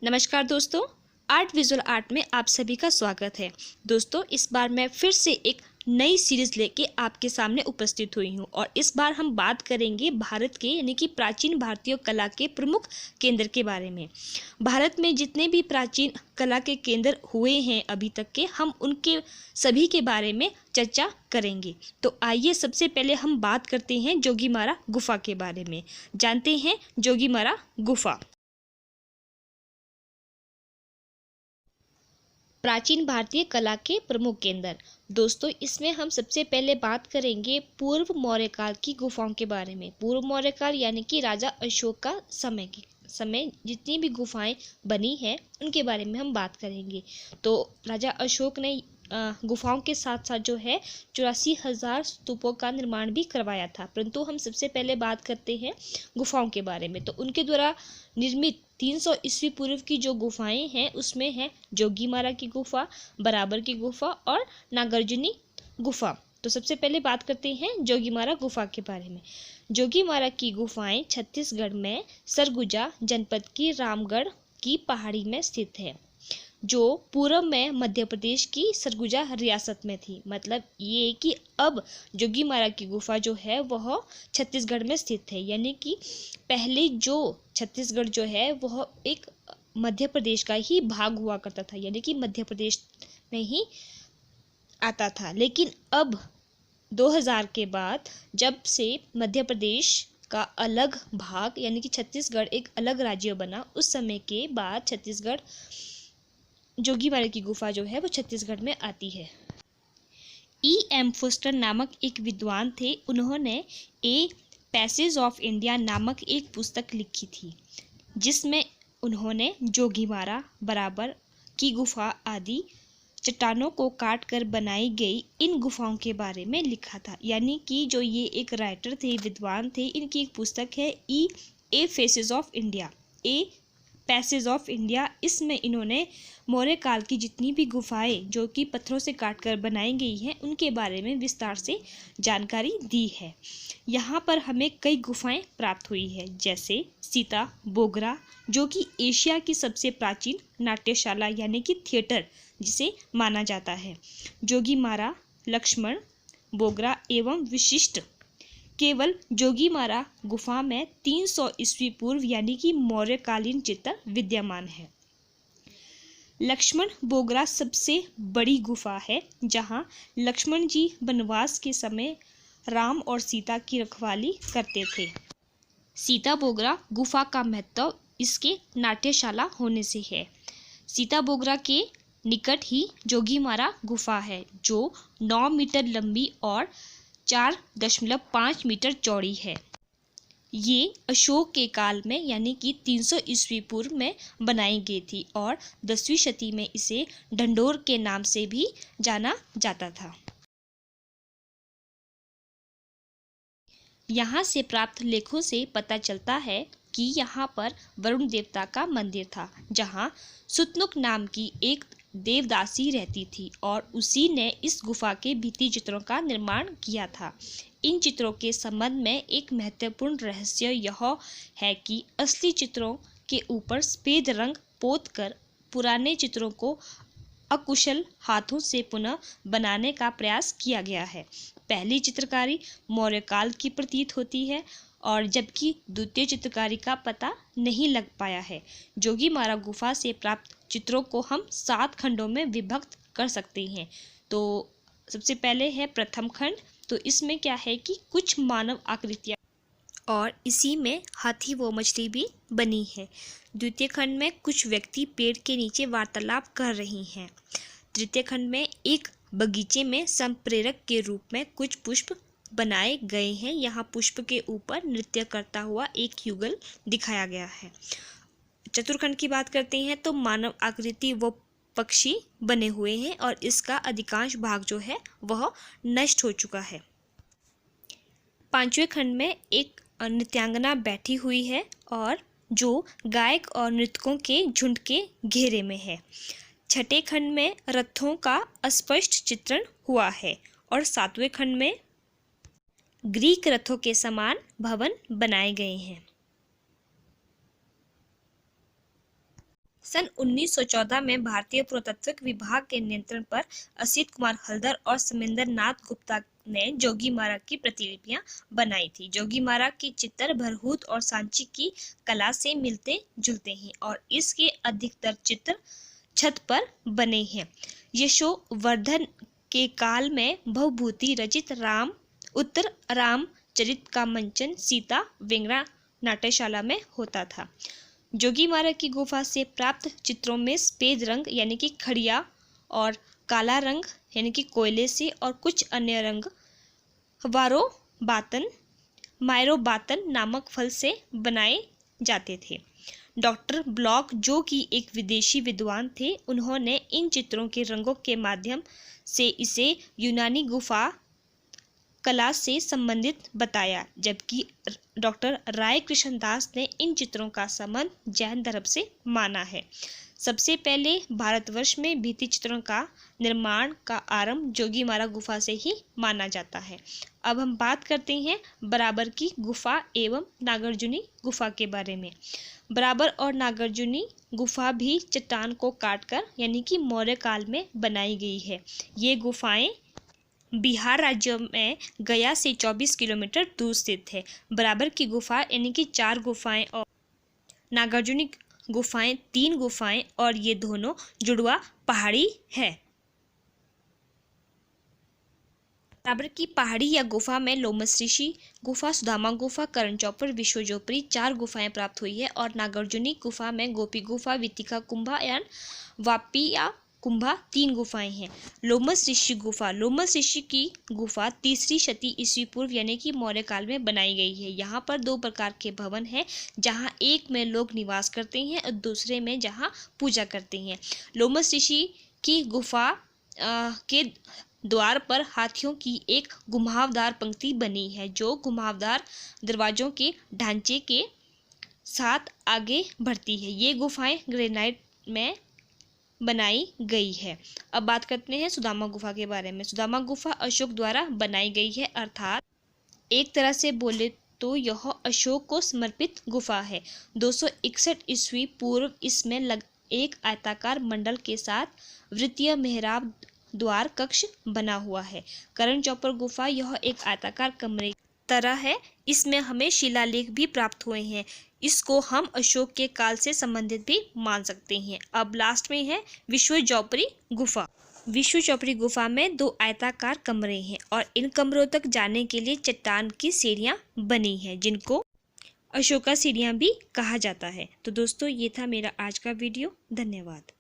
नमस्कार दोस्तों, art visual art में आप सभी का स्वागत है। दोस्तों, इस बार मैं फिर से एक नई सीरीज लेके आपके सामने उपस्थित हुई हूँ और इस बार हम बात करेंगे भारत के यानी कि प्राचीन भारतीय कला के प्रमुख केंद्र के बारे में। भारत में जितने भी प्राचीन कला के केंद्र हुए हैं अभी तक के, हम उनके सभी के बारे में चर्चा करेंगे। तो आइए सबसे पहले हम बात करते हैं जोगीमारा गुफा के बारे में। जानते हैं जोगीमारा गुफा। प्राचीन भारतीय कला के प्रमुख केंद्र। दोस्तों, इसमें हम सबसे पहले बात करेंगे पूर्व मौर्य काल की गुफाओं के बारे में। पूर्व मौर्य काल यानी कि राजा अशोक का समय जितनी भी गुफाएं बनी हैं उनके बारे में हम बात करेंगे। तो राजा अशोक ने गुफाओं के साथ साथ जो है 84,000 स्तूपों का निर्माण भी करवाया था। परंतु हम सबसे पहले बात करते हैं गुफाओं के बारे में। तो उनके द्वारा निर्मित 300 ईस्वी पूर्व की जो गुफाएं हैं उसमें है जोगीमारा की गुफा, बराबर की गुफा और नागार्जुनी गुफा। तो सबसे पहले बात करते हैं जोगीमारा गुफा के बारे में। जोगीमारा की गुफाएं छत्तीसगढ़ में सरगुजा जनपद की रामगढ़ की पहाड़ी में स्थित है, जो पूर्व में मध्य प्रदेश की सरगुजा रियासत में थी। मतलब ये कि अब जोगीमारा की गुफा जो है वह छत्तीसगढ़ में स्थित है, यानी कि पहले जो छत्तीसगढ़ जो है वह एक मध्य प्रदेश का ही भाग हुआ करता था, यानी कि मध्य प्रदेश में ही आता था। लेकिन अब 2000 के बाद जब से मध्य प्रदेश का अलग भाग यानी कि छत्तीसगढ़ एक अलग राज्य बना, उस समय के बाद छत्तीसगढ़ जोगीमारा की गुफा जो है वो छत्तीसगढ़ में आती है। E.M. फोस्टर नामक एक विद्वान थे। उन्होंने ए पैसेज ऑफ इंडिया नामक एक पुस्तक लिखी थी, जिसमें उन्होंने जोगीमारा, बराबर की गुफा आदि चट्टानों को काट कर बनाई गई इन गुफाओं के बारे में लिखा था। यानी कि जो ये एक राइटर थे, विद्वान थे, इनकी एक पुस्तक है a faces of India, a passage of India. इसमें इन्होंने मौर्य काल की जितनी भी गुफाएं जो कि पत्थरों से काटकर बनाई गई हैं उनके बारे में विस्तार से जानकारी दी है। यहाँ पर हमें कई गुफाएं प्राप्त हुई है, जैसे सीता बोगरा, जो कि एशिया की सबसे प्राचीन नाट्यशाला यानी कि थिएटर जिसे माना जाता है। जोगीमारा, लक्ष्मण बोगरा एवं विशिष्ट। केवल जोगीमारा गुफा में 300 ईस्वी पूर्व यानी कि मौर्यकालीन चित्र विद्यमान है। लक्ष्मण बोगरा सबसे बड़ी गुफा है, जहां लक्ष्मण जी वनवास के समय राम और सीता की रखवाली करते थे। सीता बोगरा गुफा का महत्व इसके नाट्यशाला होने से है। सीता बोगरा के निकट ही जोगीमारा गुफा है, जो 9 मीटर लंबी और 4.5 मीटर चौड़ी है। ये अशोक के काल में यानी कि 300 ईस्वी पूर्व में बनाई गई थी और 10वीं शती में इसे ढंढोर के नाम से भी जाना जाता था। यहाँ से प्राप्त लेखों से पता चलता है कि यहाँ पर वरुण देवता का मंदिर था, जहाँ सुतनुक नाम की एक देवदासी रहती थी और उसी ने इस गुफा के भित्ति चित्रों का निर्माण किया था। इन चित्रों के संबंध में एक महत्वपूर्ण रहस्य यह है कि असली चित्रों के ऊपर सफेद रंग पोत कर पुराने चित्रों को अकुशल हाथों से पुनः बनाने का प्रयास किया गया है। पहली चित्रकारी मौर्य काल की प्रतीत होती है और जबकि द्वितीय चित्रकारी का पता नहीं लग पाया है। जोगीमारा गुफा से प्राप्त चित्रों को हम 7 खंडों में विभक्त कर सकते हैं। तो सबसे पहले है प्रथम खंड। तो इसमें क्या है कि कुछ मानव आकृतियाँ और इसी में हाथी व मछली भी बनी है। द्वितीय खंड में कुछ व्यक्ति पेड़ के नीचे वार्तालाप कर रही हैं। तृतीय खंड में एक बगीचे में संप्रेरक के रूप में कुछ पुष्प बनाए गए हैं। यहाँ पुष्प के ऊपर नृत्य करता हुआ एक युगल दिखाया गया है। चतुर्थखंड की बात करते हैं तो मानव आकृति व पक्षी बने हुए हैं और इसका अधिकांश भाग जो है वह नष्ट हो चुका है। पांचवें खंड में एक नृत्यांगना बैठी हुई है और जो गायक और नृतकों के झुंड के घेरे में है। छठे खंड में रथों का अस्पष्ट चित्रण हुआ है और सातवें खंड में ग्रीक रथों के समान भवन बनाए गए हैं। सन 1914 में भारतीय पुरातत्व विभाग के नियंत्रण पर असित कुमार हल्दर और समेंद्र नाथ गुप्ता ने जोगीमारा की प्रतिलिपियां बनाई थी। जोगीमारा के चित्र भरहूत और सांची की कला से मिलते जुलते हैं और इसके अधिकतर चित्र छत पर बने हैं। यशोवर्धन के काल में भवभूति रचित उत्तर रामचरित का मंचन सीता वेंगड़ा नाट्यशाला में होता था। जोगीमारा की गुफा से प्राप्त चित्रों में सफेद रंग यानी कि खड़िया और काला रंग यानी कि कोयले से और कुछ अन्य रंग मायरोबातन नामक फल से बनाए जाते थे। डॉक्टर ब्लॉक, जो कि एक विदेशी विद्वान थे, उन्होंने इन चित्रों के रंगों के माध्यम से इसे यूनानी गुफा कला से संबंधित बताया, जबकि डॉक्टर राय कृष्णदास ने इन चित्रों का संबंध जैन धर्म से माना है। सबसे पहले भारतवर्ष में भित्ति चित्रों का निर्माण का आरंभ जोगीमारा गुफा से ही माना जाता है। अब हम बात करते हैं बराबर की गुफा एवं नागार्जुनी गुफा के बारे में। बराबर और नागार्जुनी गुफा भी चट्टान को काटकर यानी कि मौर्य काल में बनाई गई है। ये गुफाएं बिहार राज्य में गया से 24 किलोमीटर दूर स्थित है। बराबर की गुफा यानी कि 4 गुफाएं और नागार्जुनी गुफाएं 3 गुफाएं और ये दोनों जुड़वा पहाड़ी है। बराबर की पहाड़ी या गुफा में लोमस ऋषि गुफा, सुदामा गुफा, करण चौपर, विश्वजोपरी 4 गुफाएं प्राप्त हुई है और नागार्जुनी गुफा में गोपी गुफा, वितिका कुंभा एवं वापिया कुंभा 3 गुफाएं हैं। लोमस ऋषि गुफा, लोमस ऋषि की गुफा 3री शती ईस्वी पूर्व यानी कि मौर्य काल में बनाई गई है। यहाँ पर 2 प्रकार के भवन हैं, जहाँ एक में लोग निवास करते हैं और दूसरे में जहाँ पूजा करते हैं। लोमस ऋषि की गुफा के द्वार पर हाथियों की एक घुमावदार पंक्ति बनी है, जो घुमावदार दरवाजों के ढांचे के साथ आगे बढ़ती है। ये गुफाएं ग्रेनाइट में बनाई गई है। अब बात करते हैं सुदामा गुफा के बारे में। सुदामा गुफा अशोक द्वारा बनाई गई है, अर्थात एक तरह से बोले तो यह अशोक को समर्पित गुफा है। 261 ईस्वी पूर्व इसमें एक आयताकार मंडल के साथ वृत्तीय मेहराब द्वार कक्ष बना हुआ है। करण चौपर गुफा, यह एक आयताकार कमरे तरह है। इसमें हमें शिलालेख भी प्राप्त हुए हैं। इसको हम अशोक के काल से संबंधित भी मान सकते हैं। अब लास्ट में है विश्वजोपरी गुफा। विश्वजोपरी गुफा में 2 आयताकार कमरे हैं और इन कमरों तक जाने के लिए चट्टान की सीढ़ियां बनी हैं, जिनको अशोका सीढ़ियां भी कहा जाता है। तो दोस्तों, ये था मेरा आज का वीडियो। धन्यवाद।